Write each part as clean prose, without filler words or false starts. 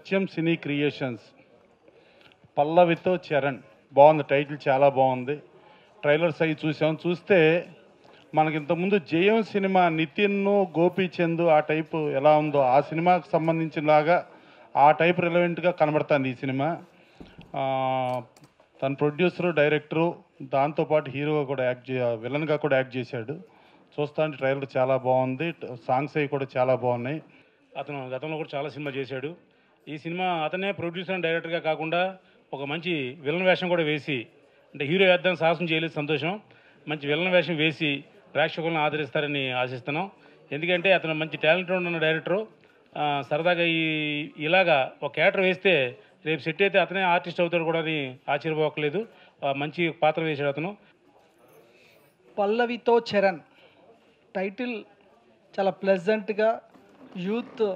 సత్యం సినీ creations పల్లవితో Charan బాగుంది. Title చాలా బాగుంది. ట్రైలర్స్ అవి చూస్తే మనకి ఇంతకుముందు జయం సినిమా నితిన్ గోపీచంద్ ఆ టైపు ఎలా ఉందో ఆ సినిమాకి సంబంధించినలాగా ఆ టైప్ రిలవెంట్గా కనబడుతుంది ఈ సినిమా. తన ప్రొడ్యూసరు డైరెక్టరు దాంతోపాటు హీరోగా కూడా విలన్గా కూడా యాక్ట్ చేశాడు. చూస్తాంటే ట్రైలర్ చాలా బాగుంది. సాంగ్స్ అవి కూడా చాలా బాగున్నాయి. అతను గతంలో కూడా చాలా సినిమా చేశాడు. ఈ సినిమా అతనే ప్రొడ్యూసర్ అండ్ డైరెక్టర్గా కాకుండా ఒక మంచి విలన్ వేషం కూడా వేసి, అంటే హీరో వేద్దాం సాహసం చేయలేదు సంతోషం, మంచి విలన్ వేషం వేసి ప్రేక్షకులను ఆదరిస్తారని ఆశిస్తున్నాం. ఎందుకంటే అతను మంచి టాలెంట్ ఉన్న డైరెక్టరు. సరదాగా ఇలాగా ఒక క్యారెక్టర్ వేస్తే రేపు సెట్ అయితే అతనే ఆర్టిస్ట్ అవుతాడు కూడా అని ఆశ్చర్యపోకలేదు. మంచి పాత్ర వేశాడు అతను. పల్లవితో చరణ్ టైటిల్ చాలా ప్లెజెంట్గా యూత్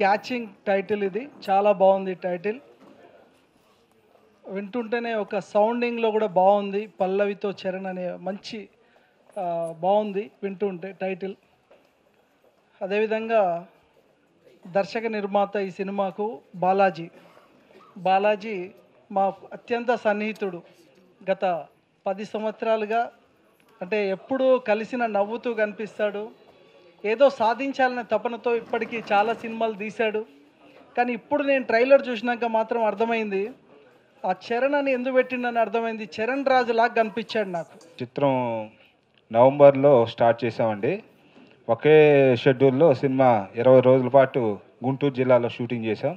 క్యాచింగ్ టైటిల్. ఇది చాలా బాగుంది టైటిల్. వింటుంటేనే ఒక సౌండింగ్లో కూడా బాగుంది. పల్లవితో చరణ్ అనే మంచి బాగుంది వింటుంటే టైటిల్. అదేవిధంగా దర్శక నిర్మాత ఈ సినిమాకు బాలాజీ మా అత్యంత సన్నిహితుడు. గత 10 సంవత్సరాలుగా అంటే ఎప్పుడూ కలిసిన నవ్వుతూ కనిపిస్తాడు. ఏదో సాధించాలనే తపనతో ఇప్పటికీ చాలా సినిమాలు తీశాడు. కానీ ఇప్పుడు నేను ట్రైలర్ చూసినాక మాత్రం అర్థమైంది ఆ చరణ్ అని ఎందుకు పెట్టిండని అర్థమైంది. చరణ్ రాజు లాగా కనిపించాడు నాకు. చిత్రం నవంబర్లో స్టార్ట్ చేసామండి. ఒకే షెడ్యూల్లో సినిమా 20 రోజుల పాటు గుంటూరు జిల్లాలో షూటింగ్ చేసాం.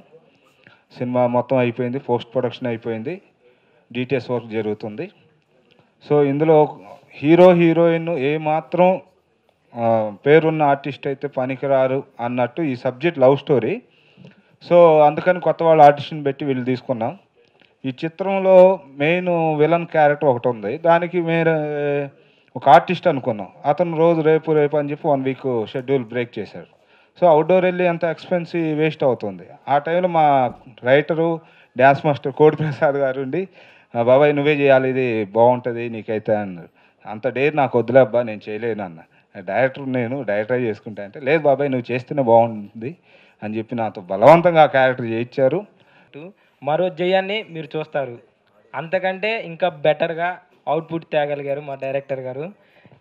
సినిమా మొత్తం అయిపోయింది. పోస్ట్ ప్రొడక్షన్ అయిపోయింది. డీటెయిల్స్ వర్క్ జరుగుతుంది. సో ఇందులో హీరో హీరోయిన్ ఏమాత్రం పేరున్న ఆర్టిస్ట్ అయితే పనికిరారు అన్నట్టు ఈ సబ్జెక్ట్ లవ్ స్టోరీ. సో అందుకని కొత్త వాళ్ళ ఆర్టిస్ట్ని పెట్టి వీళ్ళు తీసుకున్నాం. ఈ చిత్రంలో మెయిన్ విలన్ క్యారెక్టర్ ఒకటి ఉంది. దానికి మీరు ఒక ఆర్టిస్ట్ అనుకున్నాం. అతను రోజు రేపు అని చెప్పి 1 వీక్ షెడ్యూల్ బ్రేక్ చేశాడు. సో అవుట్డోర్ వెళ్ళి అంత ఎక్స్పెన్సివ్ వేస్ట్ అవుతుంది. ఆ టైంలో మా రైటరు డ్యాన్స్ మాస్టర్ కోడి ప్రసాద్ గారు ఉండి, బాబాయ్ నువ్వే చేయాలి, ఇది బాగుంటుంది నీకైతే అన్నారు. అంత డేర్ నాకు వద్దులే అబ్బా, నేను చేయలేను అన్న. నేను డైరెక్టర్ చేసుకుంటా అంటే, లేదు బాబాయ్ నువ్వు చేస్తేనే బాగుంటుంది అని చెప్పి నాతో బలవంతంగా ఆ క్యారెక్టర్ చేయించారు. మరో జయాన్ని మీరు చూస్తారు. అంతకంటే ఇంకా బెటర్గా అవుట్పుట్ తేగలిగారు మా డైరెక్టర్ గారు.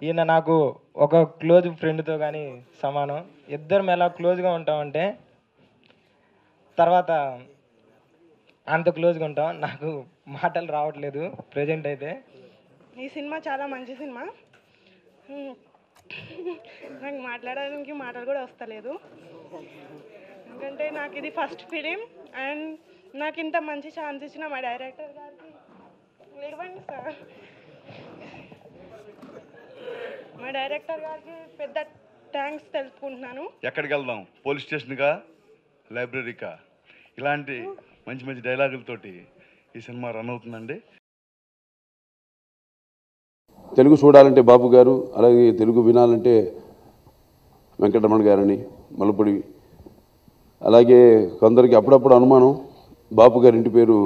ఈయన నాకు ఒక క్లోజ్ ఫ్రెండ్తో కానీ సమానం. ఇద్దరం ఎలా క్లోజ్గా ఉంటామంటే తర్వాత అంత క్లోజ్గా ఉంటాం. నాకు మాటలు రావట్లేదు ప్రజెంట్ అయితే. ఈ సినిమా చాలా మంచి సినిమా. నాకు మాట్లాడడానికి మాటలు కూడా వస్తలేదు. ఎందుకంటే నాకు ఇది ఫస్ట్ ఫిలిం అండ్ నాకు ఇంత మంచి ఛాన్స్ ఇచ్చిన మా డైరెక్టర్ గారికి లేవండి సార్. మా డైరెక్టర్ గారికి పెద్ద థ్యాంక్స్ తెలుపుకుంటున్నాను. ఎక్కడికి వెళ్దాం, పోలీస్ స్టేషన్గా, లైబ్రరీకా, ఇలాంటి మంచి మంచి డైలాగులతోటి ఈ సినిమా రన్ అవుతుందండి. తెలుగు చూడాలంటే బాబు గారు, అలాగే తెలుగు వినాలంటే వెంకటరమణ గారని మలపూడి. అలాగే కొందరికి అప్పుడప్పుడు అనుమానం బాబు గారి ఇంటి పేరు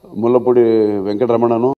ముల్లపూడి వెంకటరమణను.